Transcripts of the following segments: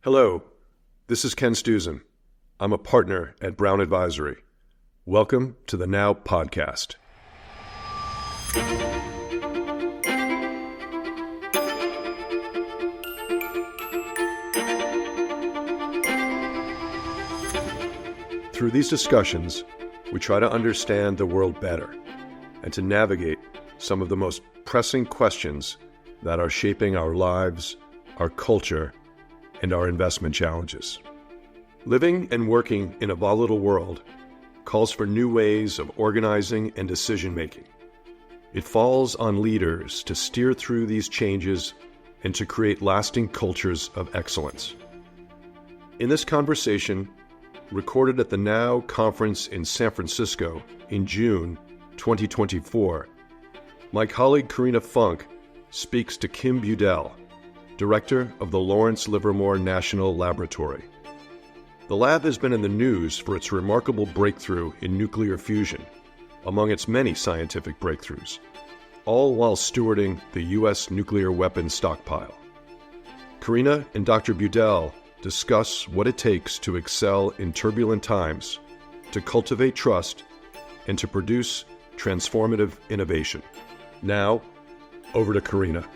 Hello, this is Ken Stuzen. I'm a partner at Brown Advisory. Welcome to the Now Podcast. Through these discussions, we try to understand the world better and to navigate some of the most pressing questions that are shaping our lives, our culture, and our investment challenges. Living and working in a volatile world calls for new ways of organizing and decision-making. It falls on leaders to steer through these changes and to create lasting cultures of excellence. In this conversation, recorded at the Now Conference in San Francisco in June 2024, my colleague Karina Funk speaks to Kim Budell, Director of the Lawrence Livermore National Laboratory. The lab has been in the news for its remarkable breakthrough in nuclear fusion, among its many scientific breakthroughs, all while stewarding the U.S. nuclear weapons stockpile. Karina and Dr. Budell discuss what it takes to excel in turbulent times, to cultivate trust, and to produce transformative innovation. Now, over to Karina.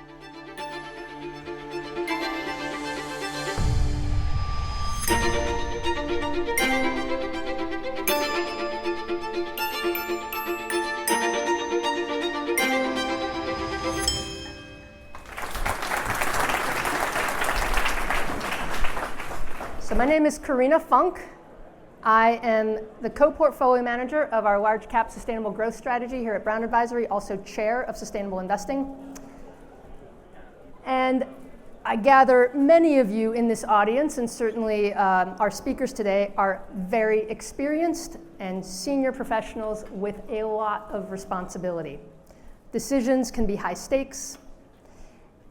My name is Karina Funk. I am the co-portfolio manager of our large cap sustainable growth strategy here at Brown Advisory, also chair of sustainable investing. And I gather many of you in this audience, and certainly our speakers today, are very experienced and senior professionals with a lot of responsibility. Decisions can be high stakes,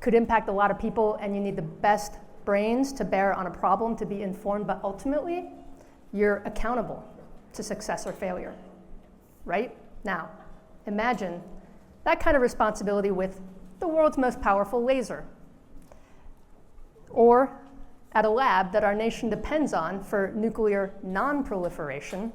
could impact a lot of people, and you need the best brains to bear on a problem to be informed, but ultimately, you're accountable to success or failure, right? Now, imagine that kind of responsibility with the world's most powerful laser, or at a lab that our nation depends on for nuclear non-proliferation,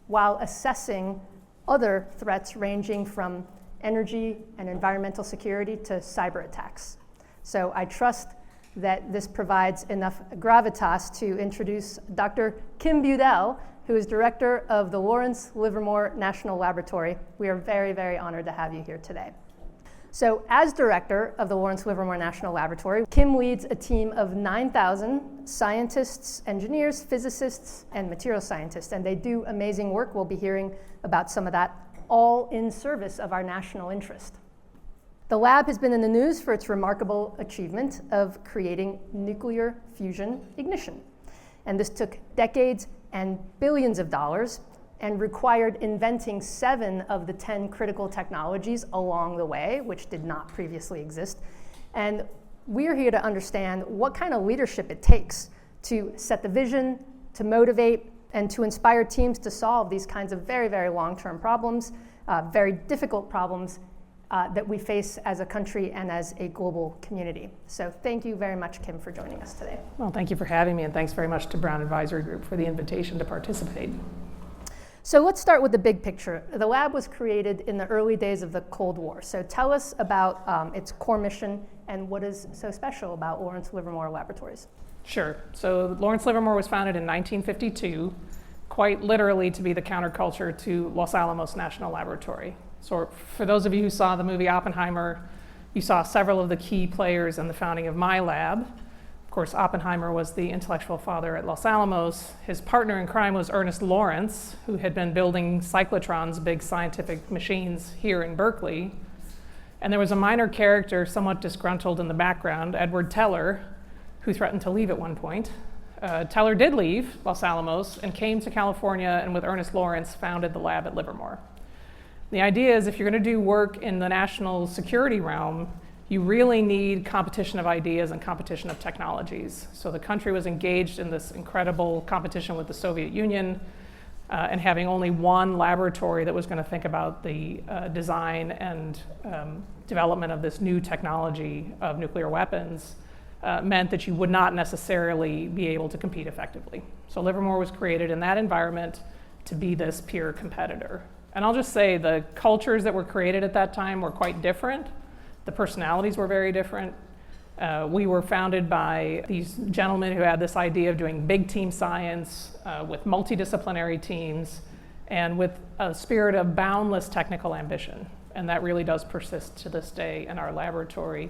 while assessing other threats ranging from energy and environmental security to cyber attacks. So I trust that this provides enough gravitas to introduce Dr. Kim Budell, who is director of the Lawrence Livermore National Laboratory. We are very, very honored to have you here today. So as director of the Lawrence Livermore National Laboratory, Kim leads a team of 9,000 scientists, engineers, physicists, and material scientists, and they do amazing work. We'll be hearing about some of that, all in service of our national interest. The lab has been in the news for its remarkable achievement of creating nuclear fusion ignition. And this took decades and billions of dollars and required inventing 7 of the 10 critical technologies along the way, which did not previously exist. And we're here to understand what kind of leadership it takes to set the vision, to motivate, and to inspire teams to solve these kinds of very, very long-term problems, very difficult problems, that we face as a country and as a global community. So thank you very much, Kim, for joining us today. Well, thank you for having me, and thanks very much to Brown Advisory Group for the invitation to participate. So let's start with the big picture. The lab was created in the early days of the Cold War. So tell us about its core mission and what is so special about Lawrence Livermore Laboratories. Sure. So Lawrence Livermore was founded in 1952, quite literally to be the counterculture to Los Alamos National Laboratory. So for those of you who saw the movie Oppenheimer, you saw several of the key players in the founding of my lab. Of course, Oppenheimer was the intellectual father at Los Alamos. His partner in crime was Ernest Lawrence, who had been building cyclotrons, big scientific machines here in Berkeley. And there was a minor character, somewhat disgruntled in the background, Edward Teller, who threatened to leave at one point. Teller did leave Los Alamos and came to California, and with Ernest Lawrence founded the lab at Livermore. The idea is if you're going to do work in the national security realm, you really need competition of ideas and competition of technologies. So the country was engaged in this incredible competition with the Soviet Union, and having only one laboratory that was going to think about the design and development of this new technology of nuclear weapons meant that you would not necessarily be able to compete effectively. So Livermore was created in that environment to be this peer competitor. And I'll just say the cultures that were created at that time were quite different. The personalities were very different. We were founded by these gentlemen who had this idea of doing big team science with multidisciplinary teams and with a spirit of boundless technical ambition. And that really does persist to this day in our laboratory.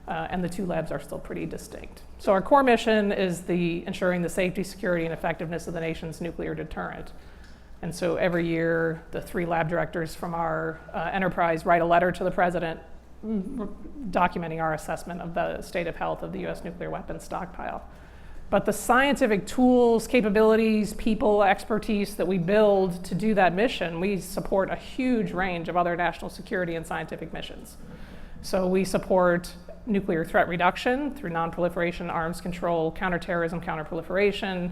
And the two labs are still pretty distinct. So our core mission is ensuring the safety, security, and effectiveness of the nation's nuclear deterrent. And so every year, the 3 lab directors from our enterprise write a letter to the president documenting our assessment of the state of health of the U.S. nuclear weapons stockpile. But the scientific tools, capabilities, people, expertise that we build to do that mission, we support a huge range of other national security and scientific missions. So we support nuclear threat reduction through nonproliferation, arms control, counterterrorism, counterproliferation,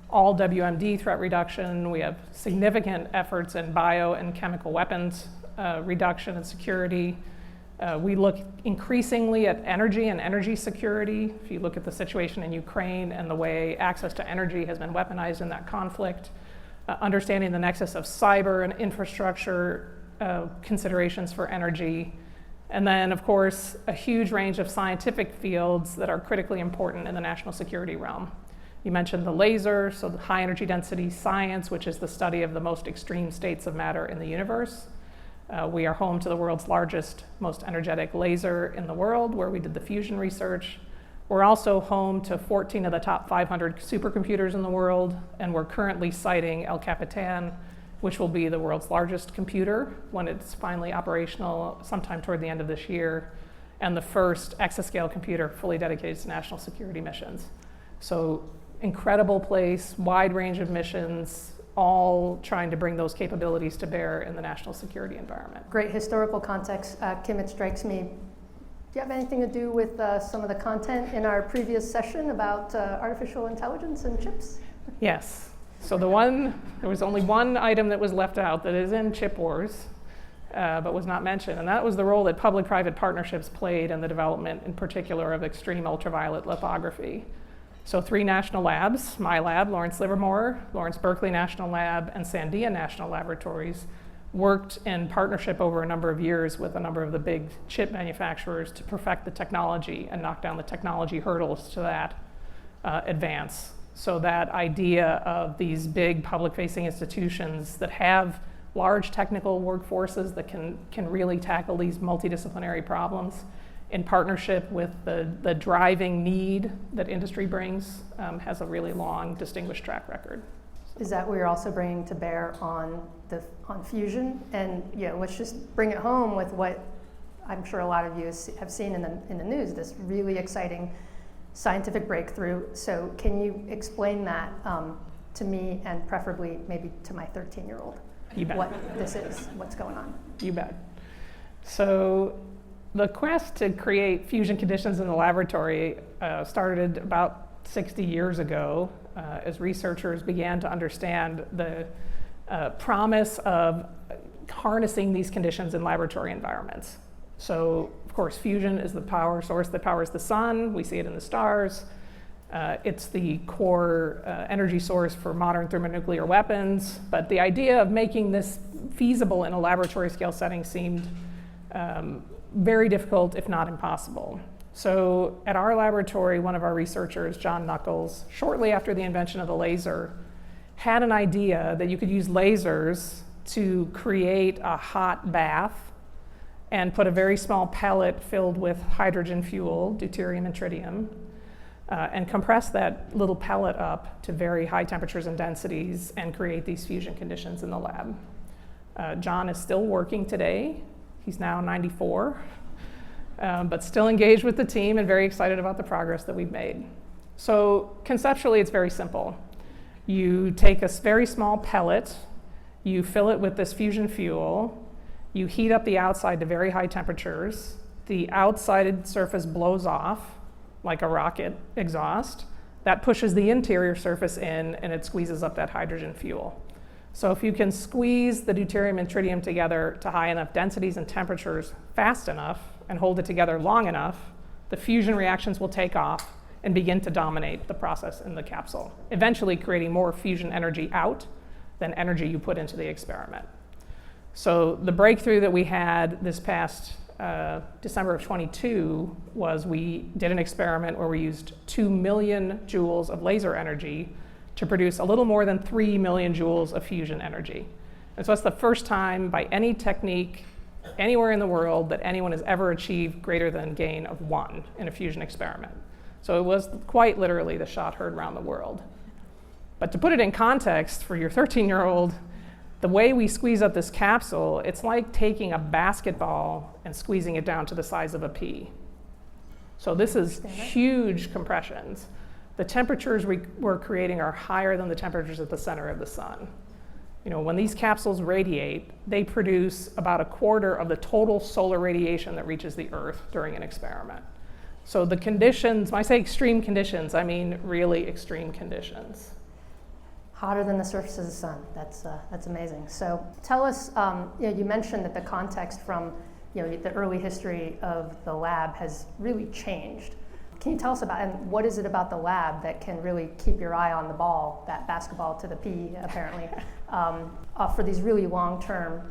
all WMD threat reduction. We have significant efforts in bio and chemical weapons reduction and security. We look increasingly at energy and energy security. If you look at the situation in Ukraine and the way access to energy has been weaponized in that conflict, understanding the nexus of cyber and infrastructure considerations for energy. And then, of course, a huge range of scientific fields that are critically important in the national security realm. You mentioned the laser, so the high energy density science, which is the study of the most extreme states of matter in the universe. We are home to the world's largest, most energetic laser in the world, where we did the fusion research. We're also home to 14 of the top 500 supercomputers in the world, and we're currently siting El Capitan, which will be the world's largest computer when it's finally operational sometime toward the end of this year, and the first exascale computer fully dedicated to national security missions. So incredible place, wide range of missions, all trying to bring those capabilities to bear in the national security environment. Great historical context. Kim, it strikes me, do you have anything to do with some of the content in our previous session about artificial intelligence and chips? Yes. So there was only one item that was left out that is in Chip Wars, but was not mentioned, and that was the role that public-private partnerships played in the development, in particular, of extreme ultraviolet lithography. So 3 national labs, my lab, Lawrence Livermore, Lawrence Berkeley National Lab, and Sandia National Laboratories, worked in partnership over a number of years with a number of the big chip manufacturers to perfect the technology and knock down the technology hurdles to that advance. So that idea of these big public-facing institutions that have large technical workforces that can really tackle these multidisciplinary problems in partnership with the driving need that industry brings has a really long, distinguished track record. Is that what you're also bringing to bear on fusion? And let's just bring it home with what I'm sure a lot of you have seen in the news, this really exciting scientific breakthrough. So can you explain that to me, and preferably maybe to my 13-year-old? You bet. What this is, what's going on? You bet. So the quest to create fusion conditions in the laboratory started about 60 years ago as researchers began to understand the promise of harnessing these conditions in laboratory environments. So, of course, fusion is the power source that powers the sun. We see it in the stars. It's the core energy source for modern thermonuclear weapons. But the idea of making this feasible in a laboratory scale setting seemed very difficult, if not impossible. So at our laboratory, one of our researchers, John Knuckles, shortly after the invention of the laser, had an idea that you could use lasers to create a hot bath and put a very small pellet filled with hydrogen fuel, deuterium and tritium, and compress that little pellet up to very high temperatures and densities and create these fusion conditions in the lab. John is still working today. He's now 94, but still engaged with the team and very excited about the progress that we've made. So conceptually, it's very simple. You take a very small pellet, you fill it with this fusion fuel, you heat up the outside to very high temperatures, the outside surface blows off like a rocket exhaust. That pushes the interior surface in and it squeezes up that hydrogen fuel. So if you can squeeze the deuterium and tritium together to high enough densities and temperatures fast enough and hold it together long enough, the fusion reactions will take off and begin to dominate the process in the capsule, eventually creating more fusion energy out than energy you put into the experiment. So the breakthrough that we had this past December of 22 was we did an experiment where we used 2 million joules of laser energy to produce a little more than 3 million joules of fusion energy. And so that's the first time by any technique anywhere in the world that anyone has ever achieved greater than gain of 1 in a fusion experiment. So it was quite literally the shot heard around the world. But to put it in context for your 13-year-old, the way we squeeze up this capsule, it's like taking a basketball and squeezing it down to the size of a pea. So this is huge compressions. The temperatures we're creating are higher than the temperatures at the center of the sun. You know, when these capsules radiate, they produce about a quarter of the total solar radiation that reaches the Earth during an experiment. So the conditions, when I say extreme conditions, I mean really extreme conditions. Hotter than the surface of the sun. That's amazing. So tell us, you mentioned that the context from the early history of the lab has really changed. Can you tell us about, and what is it about the lab that can really keep your eye on the ball, that basketball to the pea, apparently, for these really long-term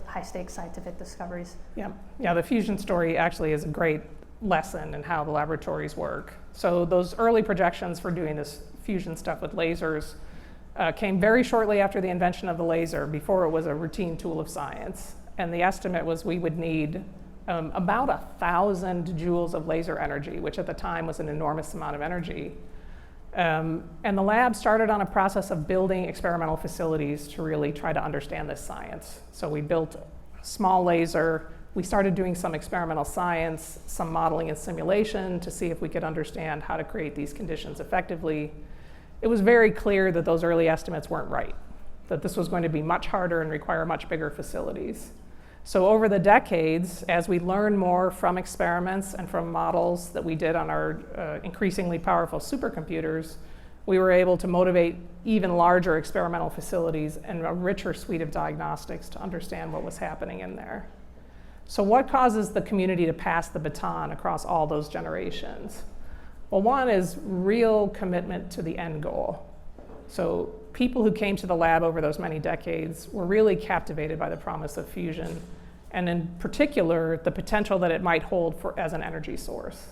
high-stakes scientific discoveries? Yeah, the fusion story actually is a great lesson in how the laboratories work. So those early projections for doing this fusion stuff with lasers came very shortly after the invention of the laser, before it was a routine tool of science. And the estimate was we would need about 1,000 joules of laser energy, which at the time was an enormous amount of energy. And the lab started on a process of building experimental facilities to really try to understand this science. So we built a small laser. We started doing some experimental science, some modeling and simulation to see if we could understand how to create these conditions effectively. It was very clear that those early estimates weren't right, that this was going to be much harder and require much bigger facilities. So over the decades, as we learned more from experiments and from models that we did on our increasingly powerful supercomputers, we were able to motivate even larger experimental facilities and a richer suite of diagnostics to understand what was happening in there. So what causes the community to pass the baton across all those generations? Well, one is real commitment to the end goal. So people who came to the lab over those many decades were really captivated by the promise of fusion, and in particular, the potential that it might hold as an energy source.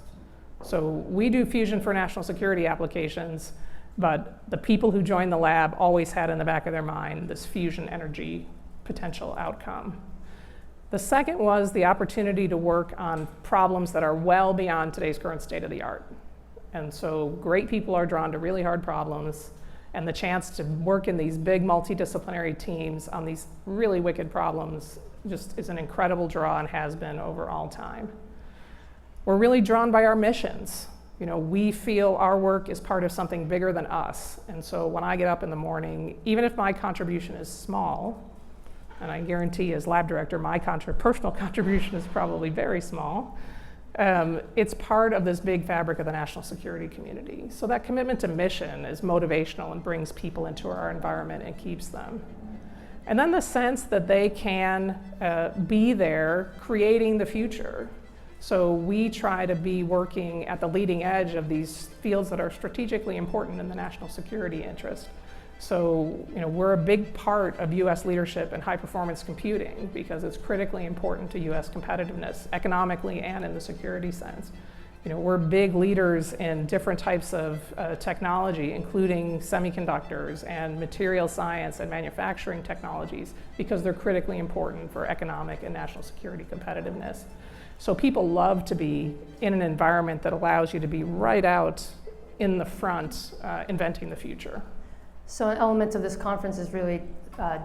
So we do fusion for national security applications, but the people who joined the lab always had in the back of their mind this fusion energy potential outcome. The second was the opportunity to work on problems that are well beyond today's current state of the art. And so great people are drawn to really hard problems, and the chance to work in these big multidisciplinary teams on these really wicked problems just is an incredible draw and has been over all time. We're really drawn by our missions. We feel our work is part of something bigger than us. And so when I get up in the morning, even if my contribution is small, and I guarantee as lab director, my personal contribution is probably very small, it's part of this big fabric of the national security community. So that commitment to mission is motivational and brings people into our environment and keeps them. And then the sense that they can be there creating the future. So we try to be working at the leading edge of these fields that are strategically important in the national security interest. So we're a big part of US leadership in high performance computing because it's critically important to US competitiveness economically and in the security sense. We're big leaders in different types of technology, including semiconductors and material science and manufacturing technologies, because they're critically important for economic and national security competitiveness. So people love to be in an environment that allows you to be right out in the front, inventing the future. So an element of this conference is really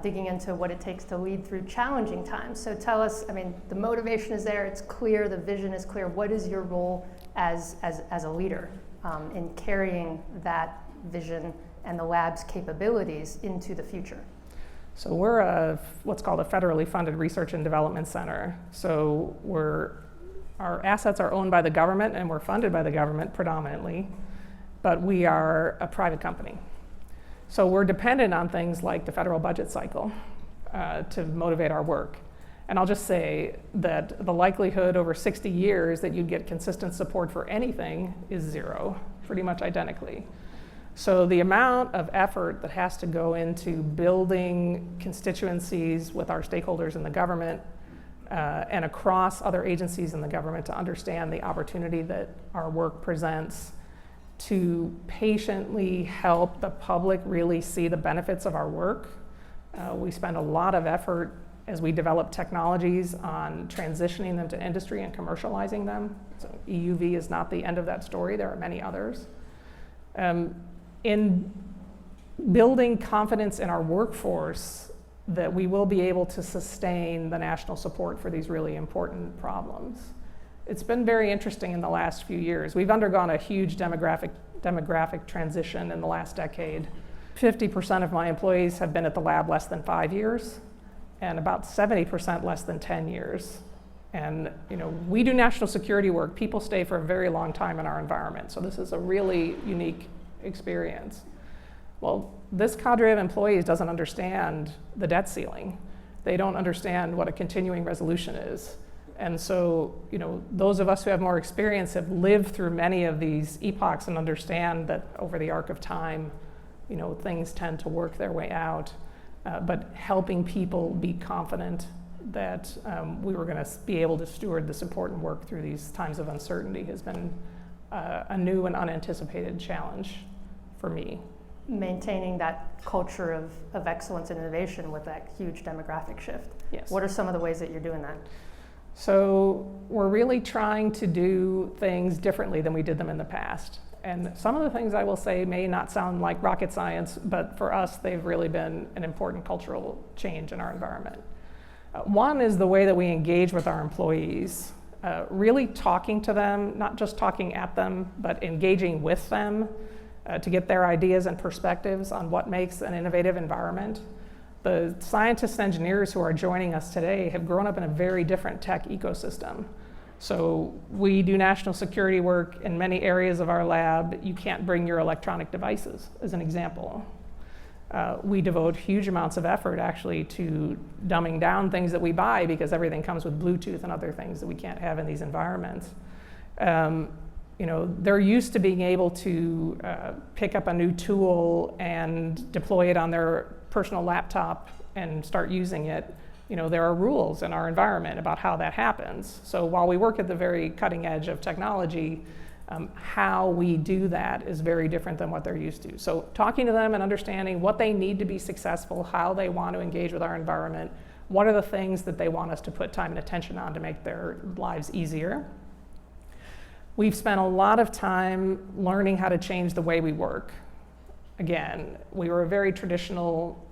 digging into what it takes to lead through challenging times. So tell us, the motivation is there, it's clear, the vision is clear. What is your role as a leader in carrying that vision and the lab's capabilities into the future? So we're what's called a federally funded research and development center. So our assets are owned by the government and we're funded by the government predominantly, but we are a private company. So we're dependent on things like the federal budget cycle to motivate our work. And I'll just say that the likelihood over 60 years that you'd get consistent support for anything is zero. pretty much identically. So the amount of effort that has to go into building constituencies with our stakeholders in the government and across other agencies in the government to understand the opportunity that our work presents, to patiently help the public really see the benefits of our work. We spend a lot of effort as we develop technologies on transitioning them to industry and commercializing them. So EUV is not the end of that story. There are many others. In building confidence in our workforce that we will be able to sustain the national support for these really important problems. It's been very interesting in the last few years. We've undergone a huge demographic transition in the last decade. 50% of my employees have been at the lab less than 5 years, and about 70% less than 10 years. And we do national security work. People stay for a very long time in our environment, so this is a really unique experience. Well, this cadre of employees doesn't understand the debt ceiling. They don't understand what a continuing resolution is. And so, those of us who have more experience have lived through many of these epochs and understand that over the arc of time, things tend to work their way out. But helping people be confident that we were going to be able to steward this important work through these times of uncertainty has been a new and unanticipated challenge for me. Maintaining that culture of excellence and innovation with that huge demographic shift. Yes. What are some of the ways that you're doing that? So we're really trying to do things differently than we did them in the past. And some of the things I will say may not sound like rocket science, but for us, they've really been an important cultural change in our environment. One is the way that we engage with our employees, really talking to them, not just talking at them, but engaging with them to get their ideas and perspectives on what makes an innovative environment. The scientists and engineers who are joining us today have grown up in a very different tech ecosystem. So we do national security work in many areas of our lab. You can't bring your electronic devices, as an example. We devote huge amounts of effort actually to dumbing down things that we buy because everything comes with Bluetooth and other things that we can't have in these environments. They're used to being able to pick up a new tool and deploy it on their personal laptop and start using it. There are rules in our environment about how that happens. So while we work at the very cutting edge of technology, how we do that is very different than what they're used to. So talking to them and understanding what they need to be successful, how they want to engage with our environment, what are the things that they want us to put time and attention on to make their lives easier. We've spent a lot of time learning how to change the way we work. Again, we were a very traditional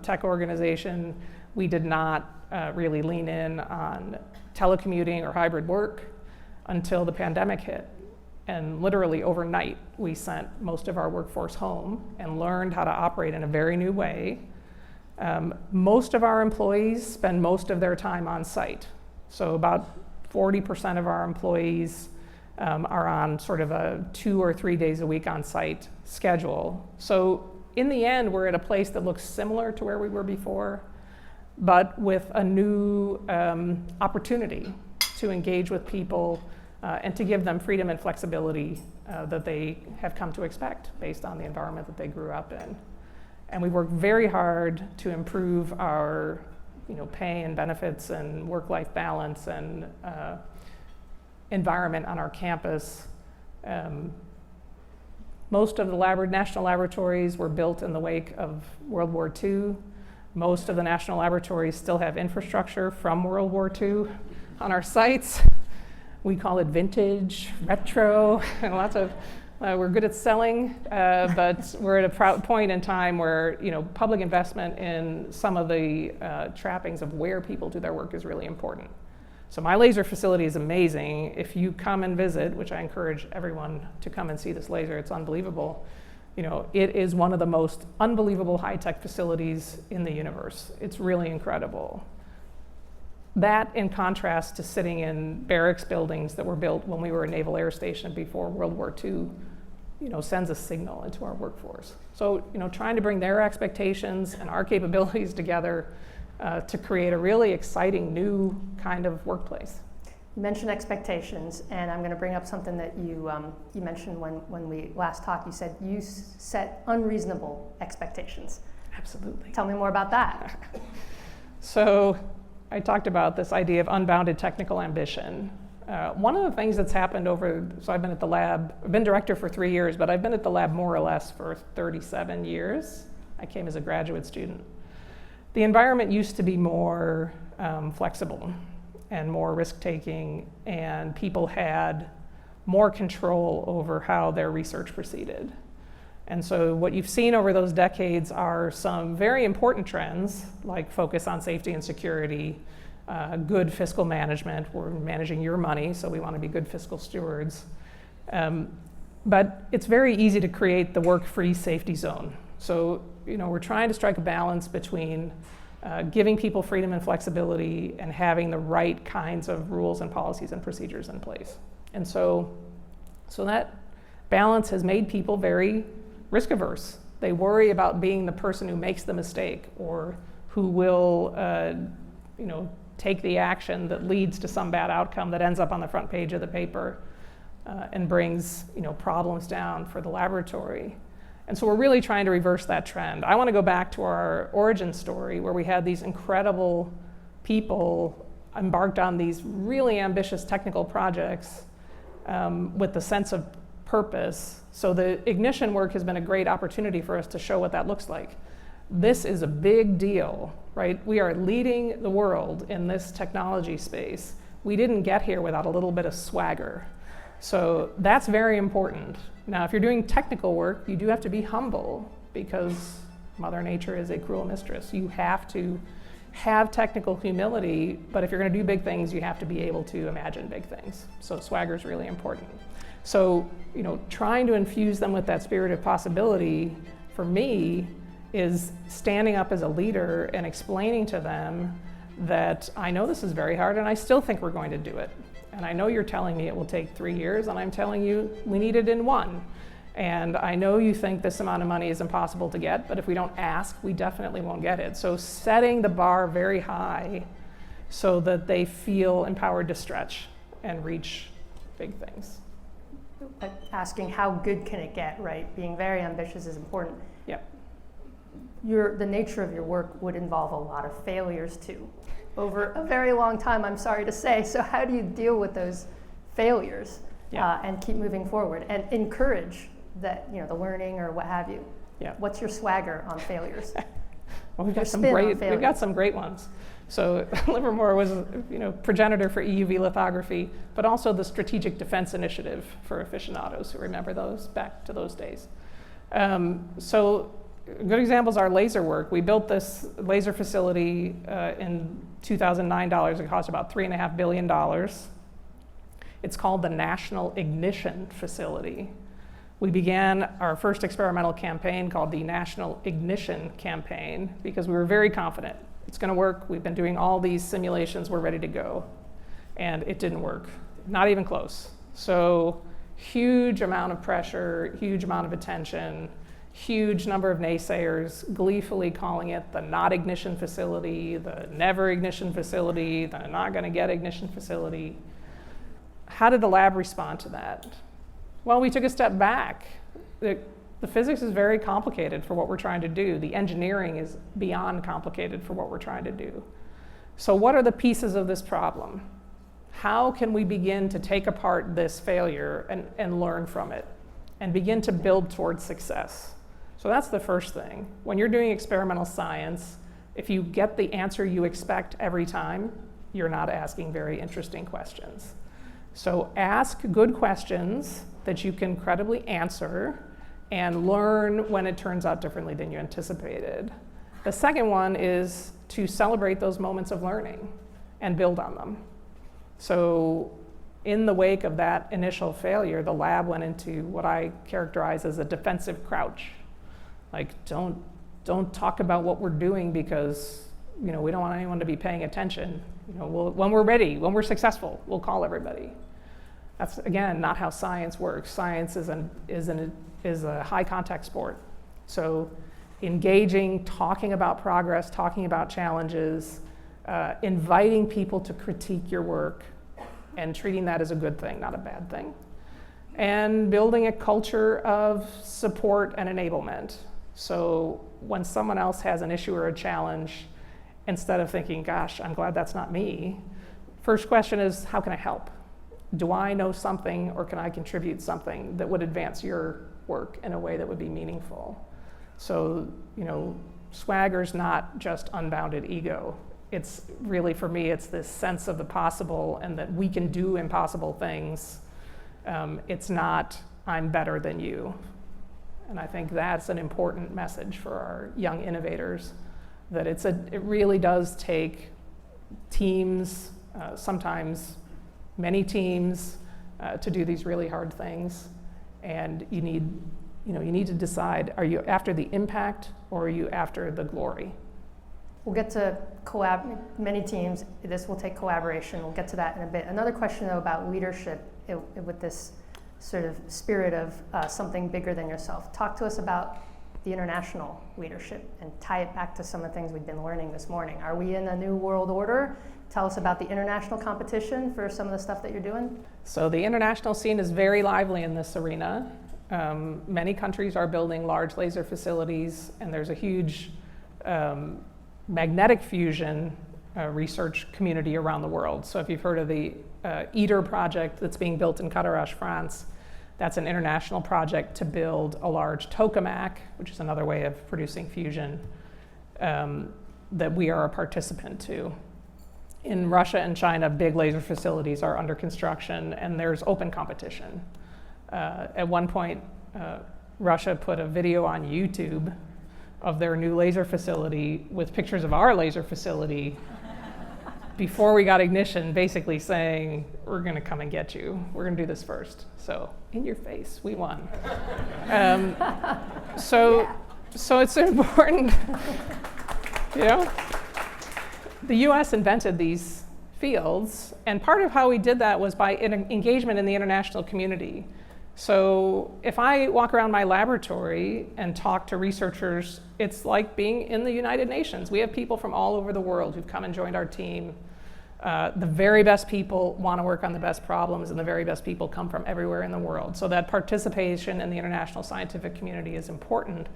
tech organization. We did not really lean in on telecommuting or hybrid work until the pandemic hit. And literally overnight, we sent most of our workforce home and learned how to operate in a very new way. Most of our employees spend most of their time on site. So about 40% of our employees are on sort of a 2 or 3 days a week on site schedule. So in the end, we're at a place that looks similar to where we were before, but with a new opportunity to engage with people and to give them freedom and flexibility that they have come to expect based on the environment that they grew up in. And we work very hard to improve our pay and benefits and work-life balance and environment on our campus. Most of the national laboratories were built in the wake of World War II. Most of the national laboratories still have infrastructure from World War II on our sites. We call it vintage, retro, and lots of, we're good at selling, but we're at a point in time where public investment in some of the trappings of where people do their work is really important. So my laser facility is amazing. If you come and visit, which I encourage everyone to come and see this laser, it's unbelievable. It is one of the most unbelievable high-tech facilities in the universe. It's really incredible. That in contrast to sitting in barracks buildings that were built when we were a naval air station before World War II, sends a signal into our workforce. So, trying to bring their expectations and our capabilities together to create a really exciting new kind of workplace. You mentioned expectations, and I'm going to bring up something that you mentioned when we last talked. You said you set unreasonable expectations. Absolutely. Tell me more about that. So I talked about this idea of unbounded technical ambition. One of the things that's happened so I've been at the lab, I've been director for 3 years, but I've been at the lab more or less for 37 years. I came as a graduate student. The environment used to be more flexible and more risk-taking, and people had more control over how their research proceeded. And so what you've seen over those decades are some very important trends, like focus on safety and security, good fiscal management. We're managing your money, so we want to be good fiscal stewards. But it's very easy to create the work-free safety zone. So, we're trying to strike a balance between giving people freedom and flexibility and having the right kinds of rules and policies and procedures in place. And so that balance has made people very risk averse. They worry about being the person who makes the mistake or who will take the action that leads to some bad outcome that ends up on the front page of the paper and brings problems down for the laboratory. And so we're really trying to reverse that trend. I want to go back to our origin story where we had these incredible people embarked on these really ambitious technical projects with the sense of purpose. So the ignition work has been a great opportunity for us to show what that looks like. This is a big deal, right? We are leading the world in this technology space. We didn't get here without a little bit of swagger. So that's very important. Now, if you're doing technical work, you do have to be humble because Mother Nature is a cruel mistress. You have to have technical humility, but if you're going to do big things, you have to be able to imagine big things. So swagger is really important. So, trying to infuse them with that spirit of possibility, for me, is standing up as a leader and explaining to them that I know this is very hard and I still think we're going to do it. And I know you're telling me it will take 3 years, and I'm telling you we need it in 1. And I know you think this amount of money is impossible to get, but if we don't ask, we definitely won't get it. So setting the bar very high so that they feel empowered to stretch and reach big things. Asking how good can it get, right? Being very ambitious is important. Yep. The nature of your work would involve a lot of failures too, over a very long time, I'm sorry to say. So how do you deal with those failures and keep moving forward and encourage that, the learning or what have you? Yeah. What's your swagger on failures? Well, we've got some great ones. So Livermore was, progenitor for EUV lithography, but also the Strategic Defense Initiative for aficionados who remember those back to those days. So good examples are laser work. We built this laser facility in 2009 dollars. It cost about $3.5 billion. It's called the National Ignition Facility. We began our first experimental campaign called the National Ignition Campaign because we were very confident it's going to work. We've been doing all these simulations. We're ready to go. And it didn't work, not even close. So huge amount of pressure, huge amount of attention, huge number of naysayers gleefully calling it the not ignition facility, the never ignition facility, the not going to get ignition facility. How did the lab respond to that? Well, we took a step back. The physics is very complicated for what we're trying to do. The engineering is beyond complicated for what we're trying to do. So what are the pieces of this problem? How can we begin to take apart this failure and learn from it and begin to build towards success? So that's the first thing. When you're doing experimental science, if you get the answer you expect every time, you're not asking very interesting questions. So ask good questions that you can credibly answer and learn when it turns out differently than you anticipated. The second one is to celebrate those moments of learning and build on them. So in the wake of that initial failure, the lab went into what I characterize as a defensive crouch. Like, don't talk about what we're doing because we don't want anyone to be paying attention. When we're ready, when we're successful, we'll call everybody. That's, again, not how science works. Science is a high contact sport. So engaging, talking about progress, talking about challenges, inviting people to critique your work, and treating that as a good thing, not a bad thing. And building a culture of support and enablement. So when someone else has an issue or a challenge, instead of thinking, gosh, I'm glad that's not me, first question is, how can I help? Do I know something, or can I contribute something that would advance your work in a way that would be meaningful? So, swagger's not just unbounded ego. It's really, for me, it's this sense of the possible and that we can do impossible things. It's not, I'm better than you. And I think that's an important message for our young innovators, that it really does take teams, sometimes many teams, to do these really hard things. And you need to decide, are you after the impact or are you after the glory? We'll get to many teams. This will take collaboration. We'll get to that in a bit. Another question, though, about leadership with this sort of spirit of something bigger than yourself. Talk to us about the international leadership and tie it back to some of the things we've been learning this morning. Are we in a new world order? Tell us about the international competition for some of the stuff that you're doing. So the international scene is very lively in this arena. Many countries are building large laser facilities, and there's a huge magnetic fusion research community around the world. So if you've heard of the ITER project that's being built in Cadarache, France, that's an international project to build a large tokamak, which is another way of producing fusion, that we are a participant to. In Russia and China, big laser facilities are under construction, and there's open competition. At one point, Russia put a video on YouTube of their new laser facility with pictures of our laser facility before we got ignition, basically saying, we're going to come and get you. We're going to do this first. So, in your face, we won. So it's important, The US invented these fields, and part of how we did that was by engagement in the international community. So if I walk around my laboratory and talk to researchers, it's like being in the United Nations. We have people from all over the world who've come and joined our team. The very best people want to work on the best problems, and the very best people come from everywhere in the world. So that participation in the international scientific community is important.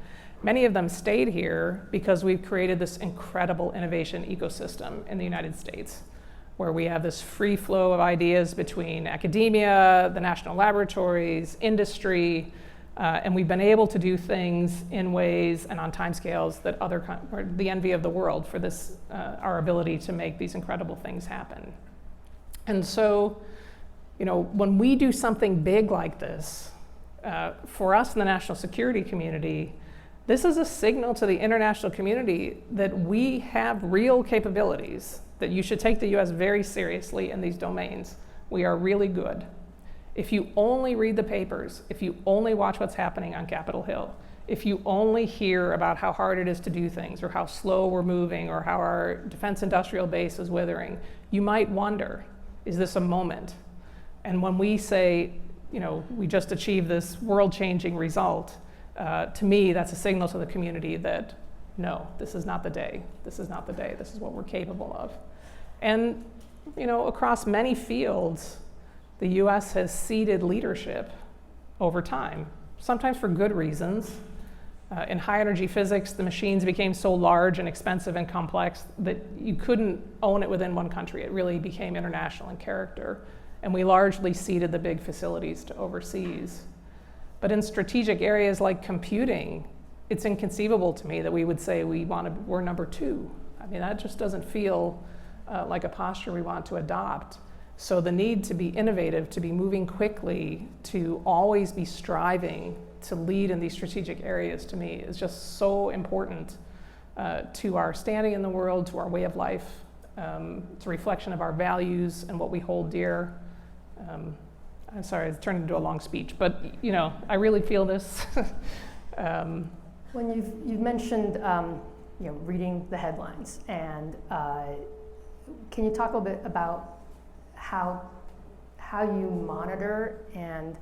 Many of them stayed here because we've created this incredible innovation ecosystem in the United States, where we have this free flow of ideas between academia, the national laboratories, industry, and we've been able to do things in ways and on timescales that are the envy of the world for this, our ability to make these incredible things happen. And so, when we do something big like this, for us in the national security community, this is a signal to the international community that we have real capabilities, that you should take the US very seriously in these domains. We are really good. If you only read the papers, if you only watch what's happening on Capitol Hill, if you only hear about how hard it is to do things, or how slow we're moving, or how our defense industrial base is withering, you might wonder, is this a moment? And when we say, we just achieved this world-changing result, to me, that's a signal to the community that, no, this is not the day. This is not the day. This is what we're capable of. And, across many fields, the US has ceded leadership over time, sometimes for good reasons. In high energy physics, the machines became so large and expensive and complex that you couldn't own it within one country. It really became international in character. And we largely ceded the big facilities to overseas. But in strategic areas like computing, it's inconceivable to me that we would say we're number 2. I mean, that just doesn't feel like a posture we want to adopt. So the need to be innovative, to be moving quickly, to always be striving to lead in these strategic areas, to me, is just so important to our standing in the world, to our way of life. It's a reflection of our values and what we hold dear. I'm sorry, it's turned into a long speech, but I really feel this. When you've mentioned reading the headlines, and can you talk a little bit about how you monitor and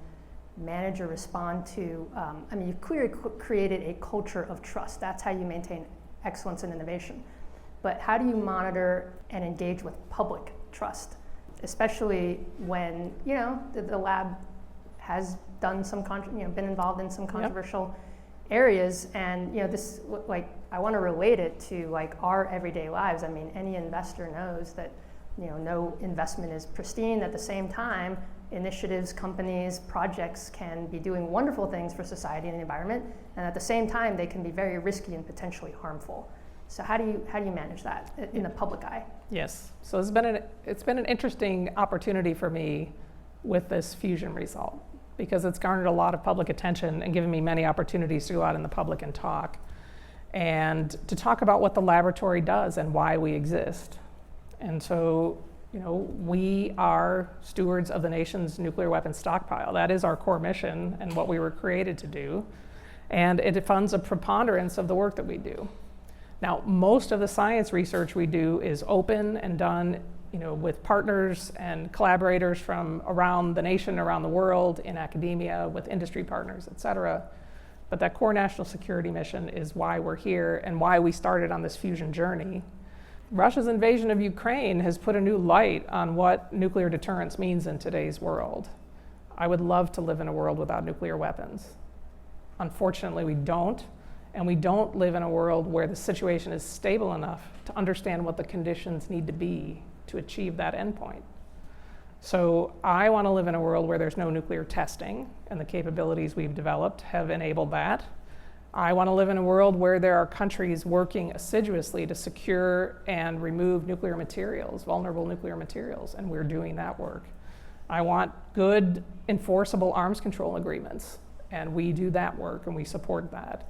manage or respond to, you've clearly created a culture of trust. That's how you maintain excellence and innovation. But how do you monitor and engage with public trust? especially when, the lab has done some, been involved in some controversial areas, and this, I want to relate it to our everyday lives. I mean, any investor knows that no investment is pristine. At the same time, initiatives, companies, projects can be doing wonderful things for society and the environment, and at the same time, they can be very risky and potentially harmful. So how do you manage that in the public eye? Yes. So it's been an interesting opportunity for me with this fusion result, because it's garnered a lot of public attention and given me many opportunities to go out in the public and talk to talk about what the laboratory does and why we exist. And so, we are stewards of the nation's nuclear weapons stockpile. That is our core mission and what we were created to do. And it funds a preponderance of the work that we do. Now, most of the science research we do is open and done, with partners and collaborators from around the nation, around the world, in academia, with industry partners, et cetera. But that core national security mission is why we're here and why we started on this fusion journey. Russia's invasion of Ukraine has put a new light on what nuclear deterrence means in today's world. I would love to live in a world without nuclear weapons. Unfortunately, we don't. And we don't live in a world where the situation is stable enough to understand what the conditions need to be to achieve that endpoint. So I want to live in a world where there's no nuclear testing, and the capabilities we've developed have enabled that. I want to live in a world where there are countries working assiduously to secure and remove nuclear materials, vulnerable nuclear materials, and we're doing that work. I want good, enforceable arms control agreements, and we do that work and we support that.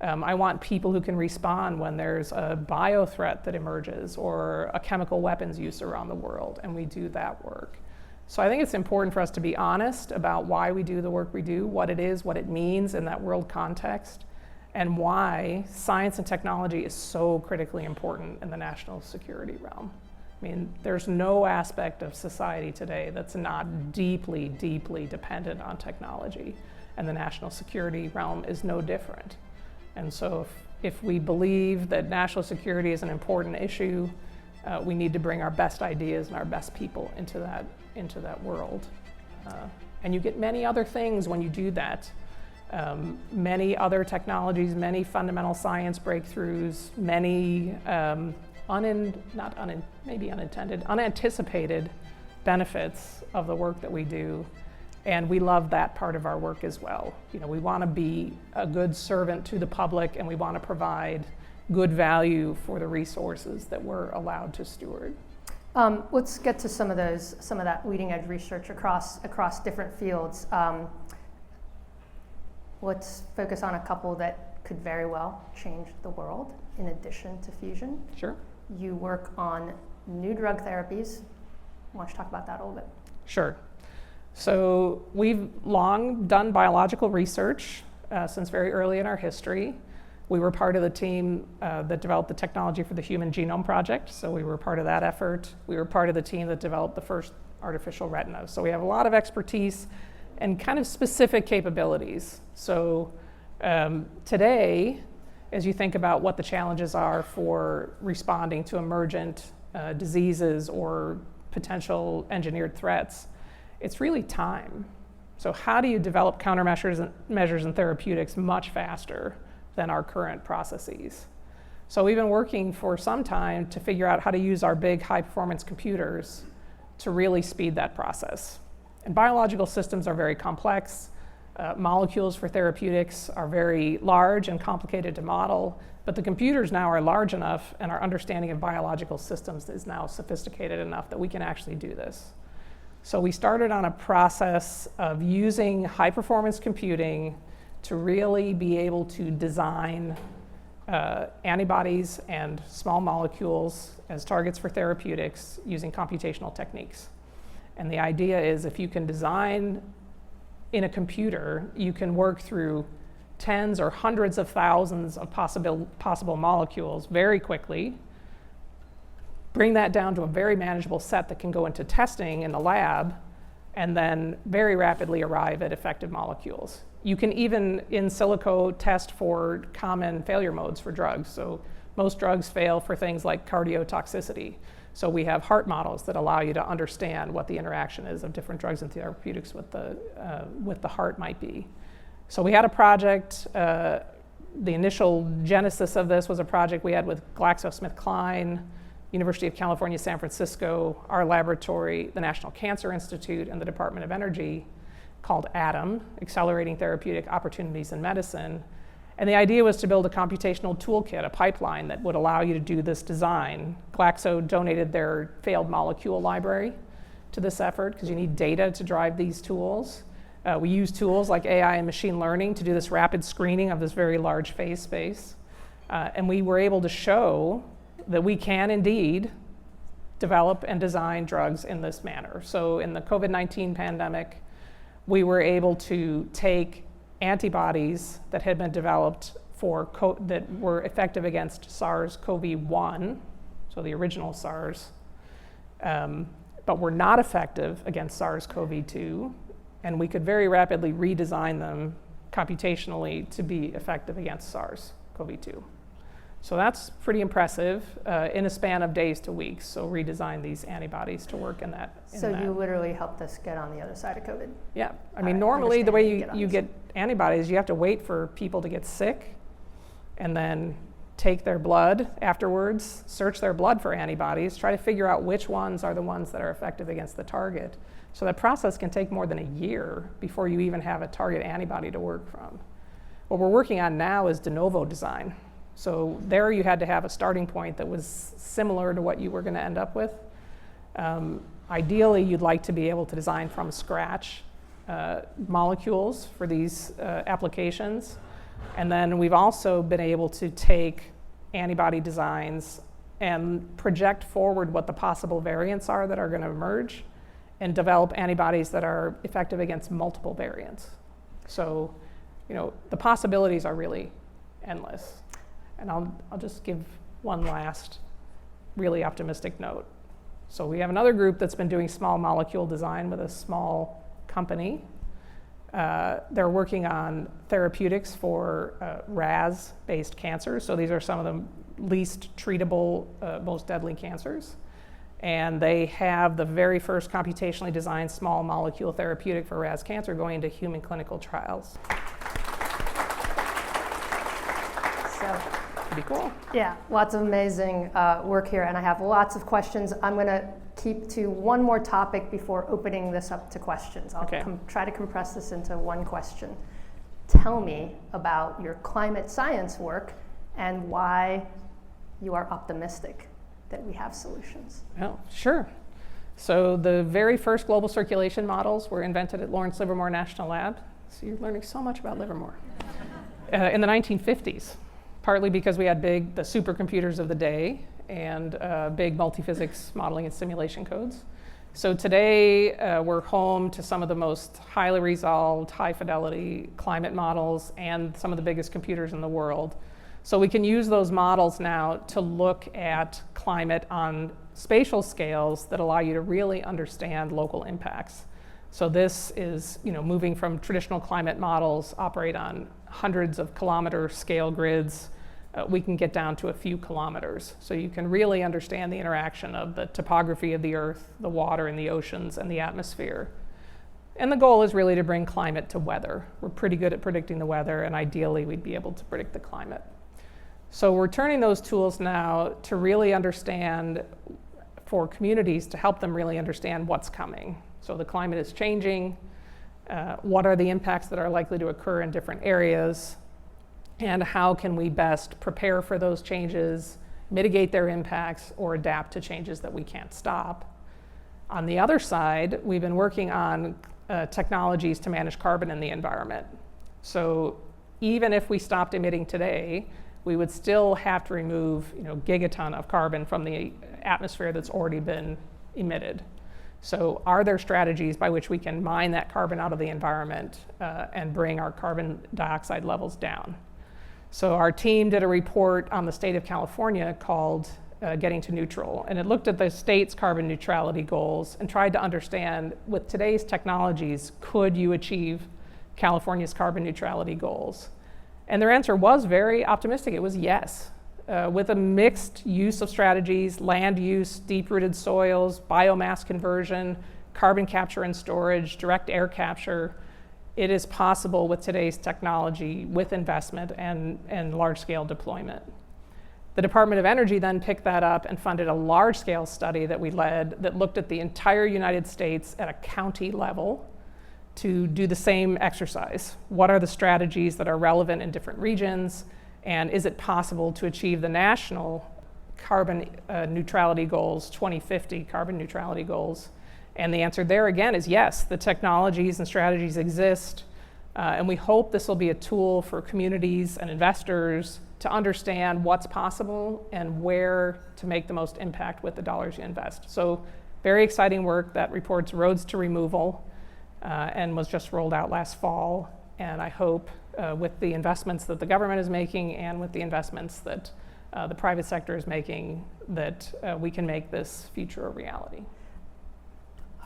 I want people who can respond when there's a bio threat that emerges or a chemical weapons use around the world, and we do that work. So I think it's important for us to be honest about why we do the work we do, what it is, what it means in that world context, and why science and technology is so critically important in the national security realm. I mean, there's no aspect of society today that's not deeply, deeply dependent on technology, and the national security realm is no different. And so if we believe that national security is an important issue, we need to bring our best ideas and our best people into that world. And you get many other things when you do that. Many other technologies, many fundamental science breakthroughs, many unanticipated benefits of the work that we do. And we love that part of our work as well. We want to be a good servant to the public, and we want to provide good value for the resources that we're allowed to steward. Let's get to some of that leading edge research across different fields. Let's focus on a couple that could very well change the world in addition to fusion. Sure. You work on new drug therapies. Why don't you talk about that a little bit? Sure. So we've long done biological research since very early in our history. We were part of the team that developed the technology for the Human Genome Project, so we were part of that effort. We were part of the team that developed the first artificial retina. So we have a lot of expertise and kind of specific capabilities. So today, as you think about what the challenges are for responding to emergent diseases or potential engineered threats, it's really time. So how do you develop countermeasures and therapeutics much faster than our current processes? So we've been working for some time to figure out how to use our big high-performance computers to really speed that process. And biological systems are very complex. Molecules for therapeutics are very large and complicated to model, but the computers now are large enough, and our understanding of biological systems is now sophisticated enough that we can actually do this. So we started on a process of using high-performance computing to really be able to design antibodies and small molecules as targets for therapeutics using computational techniques. And the idea is if you can design in a computer, you can work through tens or hundreds of thousands of possible molecules very quickly, bring that down to a very manageable set that can go into testing in the lab, and then very rapidly arrive at effective molecules. You can even in silico test for common failure modes for drugs. So Most drugs fail for things like cardiotoxicity. So we have heart models that allow you to understand what the interaction is of different drugs and therapeutics with the heart might be. So we had a project. The initial genesis of this was a project we had with GlaxoSmithKline, University of California, San Francisco, our laboratory, the National Cancer Institute, and the Department of Energy, called ATOM, Accelerating Therapeutic Opportunities in Medicine. And the idea was to build a computational toolkit, a pipeline that would allow you to do this design. Glaxo donated their failed molecule library to this effort because you need data to drive these tools. We use tools like AI and machine learning to do this rapid screening of this very large phase space. And we were able to show that we can indeed develop and design drugs in this manner. So in the COVID-19 pandemic, we were able to take antibodies that had been developed that were effective against SARS-CoV-1, so the original SARS, but were not effective against SARS-CoV-2, and we could very rapidly redesign them computationally to be effective against SARS-CoV-2. So that's pretty impressive in a span of days to weeks. So redesign these antibodies to work in that. You literally helped us get on the other side of COVID. Yeah, I mean, normally the way you get antibodies, you have to wait for people to get sick and then take their blood afterwards, search their blood for antibodies, try to figure out which ones are the ones that are effective against the target. So that process can take more than a year before you even have a target antibody to work from. What we're working on now is de novo design. So there you had to have a starting point that was similar to what you were going to end up with. Ideally, you'd like to be able to design from scratch molecules for these applications. And then we've also been able to take antibody designs and project forward what the possible variants are that are going to emerge and develop antibodies that are effective against multiple variants. So, the possibilities are really endless. And I'll just give one last really optimistic note. So we have another group that's been doing small molecule design with a small company. They're working on therapeutics for RAS-based cancers. So these are some of the least treatable, most deadly cancers. And they have the very first computationally designed small molecule therapeutic for RAS cancer going into human clinical trials. Pretty cool. Yeah, lots of amazing work here, and I have lots of questions. I'm going to keep to one more topic before opening this up to questions. I'll try to compress this into one question. Tell me about your climate science work and why you are optimistic that we have solutions. Oh, sure. So the very first global circulation models were invented at Lawrence Livermore National Lab. So you're learning so much about Livermore. In the 1950s. Partly because we had the supercomputers of the day and big multiphysics modeling and simulation codes. So today we're home to some of the most highly resolved, high fidelity climate models and some of the biggest computers in the world. So we can use those models now to look at climate on spatial scales that allow you to really understand local impacts. So this is, moving from traditional climate models operate on hundreds of kilometer scale grids. We can get down to a few kilometers. So you can really understand the interaction of the topography of the Earth, the water in the oceans, and the atmosphere. And the goal is really to bring climate to weather. We're pretty good at predicting the weather, and ideally we'd be able to predict the climate. So we're turning those tools now to really understand, for communities, to help them really understand what's coming. So the climate is changing. What are the impacts that are likely to occur in different areas? And how can we best prepare for those changes, mitigate their impacts, or adapt to changes that we can't stop? On the other side, we've been working on technologies to manage carbon in the environment. So even if we stopped emitting today, we would still have to remove gigaton of carbon from the atmosphere that's already been emitted. So are there strategies by which we can mine that carbon out of the environment and bring our carbon dioxide levels down? So our team did a report on the state of California called Getting to Neutral, and it looked at the state's carbon neutrality goals and tried to understand, with today's technologies, could you achieve California's carbon neutrality goals? And their answer was very optimistic. It was yes. with a mixed use of strategies, land use, deep-rooted soils, biomass conversion, carbon capture and storage, direct air capture. It is possible with today's technology, with investment and large-scale deployment. The Department of Energy then picked that up and funded a large-scale study that we led that looked at the entire United States at a county level to do the same exercise. What are the strategies that are relevant in different regions? And is it possible to achieve the national carbon neutrality goals, 2050 carbon neutrality goals? And the answer there again is yes, the technologies and strategies exist. And we hope this will be a tool for communities and investors to understand what's possible and where to make the most impact with the dollars you invest. So very exciting work. That report's Roads to Removal and was just rolled out last fall. And I hope with the investments that the government is making and with the investments that the private sector is making, that we can make this future a reality.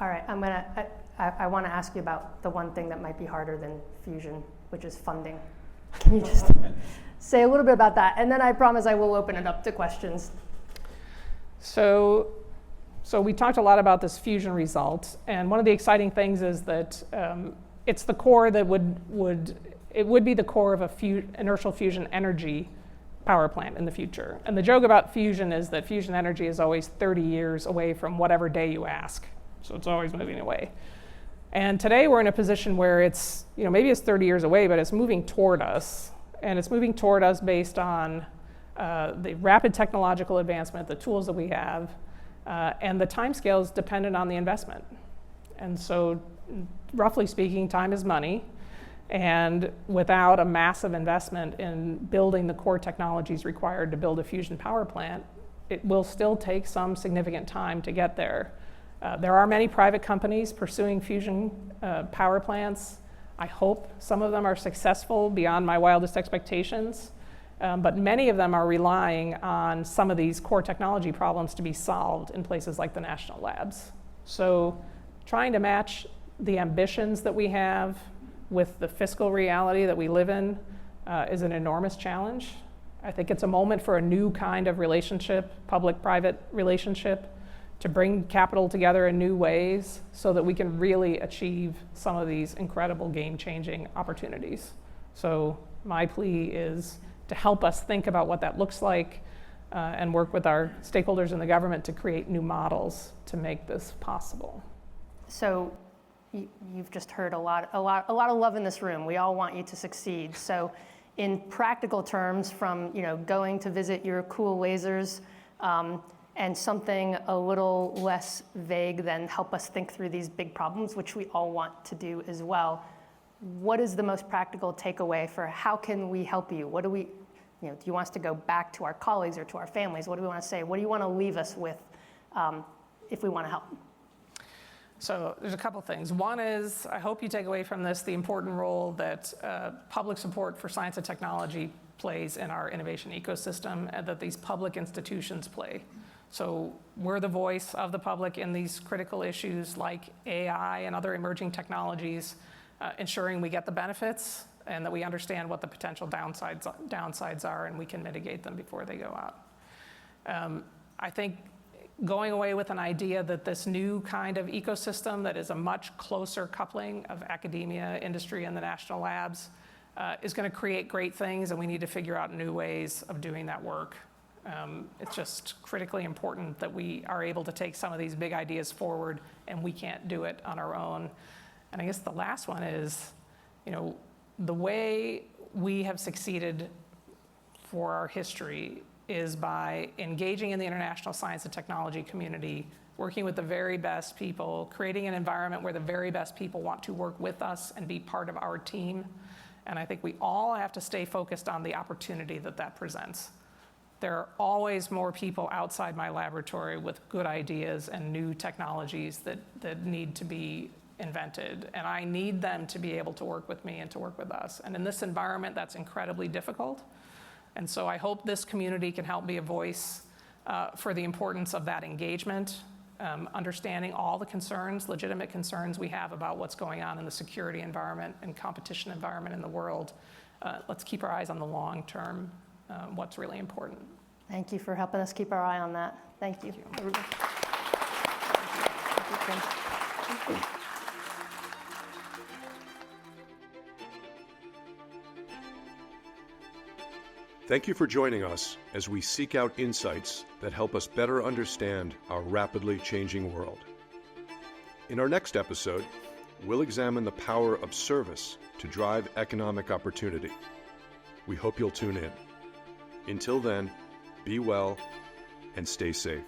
All right, I want to ask you about the one thing that might be harder than fusion, which is funding. Can you just say a little bit about that? And then I promise I will open it up to questions. So we talked a lot about this fusion result, and one of the exciting things is that it's the core that would be the core of a inertial fusion energy power plant in the future. And the joke about fusion is that fusion energy is always 30 years away from whatever day you ask. So it's always moving away. And today we're in a position where it's, maybe it's 30 years away, but it's moving toward us. And it's moving toward us based on the rapid technological advancement, the tools that we have, and the timescales dependent on the investment. And so, roughly speaking, time is money. And without a massive investment in building the core technologies required to build a fusion power plant, it will still take some significant time to get there. There are many private companies pursuing fusion power plants. I hope some of them are successful beyond my wildest expectations, but many of them are relying on some of these core technology problems to be solved in places like the national labs. So trying to match the ambitions that we have with the fiscal reality that we live in is an enormous challenge. I think it's a moment for a new kind of relationship, public-private relationship, to bring capital together in new ways so that we can really achieve some of these incredible game-changing opportunities. So my plea is to help us think about what that looks like and work with our stakeholders in the government to create new models to make this possible. So you've just heard a lot of love in this room. We all want you to succeed. So in practical terms, from going to visit your cool lasers, and something a little less vague than help us think through these big problems, which we all want to do as well. What is the most practical takeaway for how can we help you? What do we, do you want us to go back to our colleagues or to our families? What do we want to say? What do you want to leave us with if we want to help? So there's a couple things. One is, I hope you take away from this the important role that public support for science and technology plays in our innovation ecosystem, and that these public institutions play. So we're the voice of the public in these critical issues like AI and other emerging technologies, ensuring we get the benefits and that we understand what the potential downsides are and we can mitigate them before they go out. I think going away with an idea that this new kind of ecosystem that is a much closer coupling of academia, industry, and the national labs is going to create great things, and we need to figure out new ways of doing that work. It's just critically important that we are able to take some of these big ideas forward, and we can't do it on our own. And I guess the last one is, the way we have succeeded for our history is by engaging in the international science and technology community, working with the very best people, creating an environment where the very best people want to work with us and be part of our team. And I think we all have to stay focused on the opportunity that presents. There are always more people outside my laboratory with good ideas and new technologies that need to be invented. And I need them to be able to work with me and to work with us. And in this environment, that's incredibly difficult. And so I hope this community can help be a voice for the importance of that engagement, understanding all the concerns, legitimate concerns we have about what's going on in the security environment and competition environment in the world. Let's keep our eyes on the long term, what's really important. Thank you for helping us keep our eye on that. Thank you. Thank you for joining us as we seek out insights that help us better understand our rapidly changing world. In our next episode, we'll examine the power of service to drive economic opportunity. We hope you'll tune in. Until then, be well and stay safe.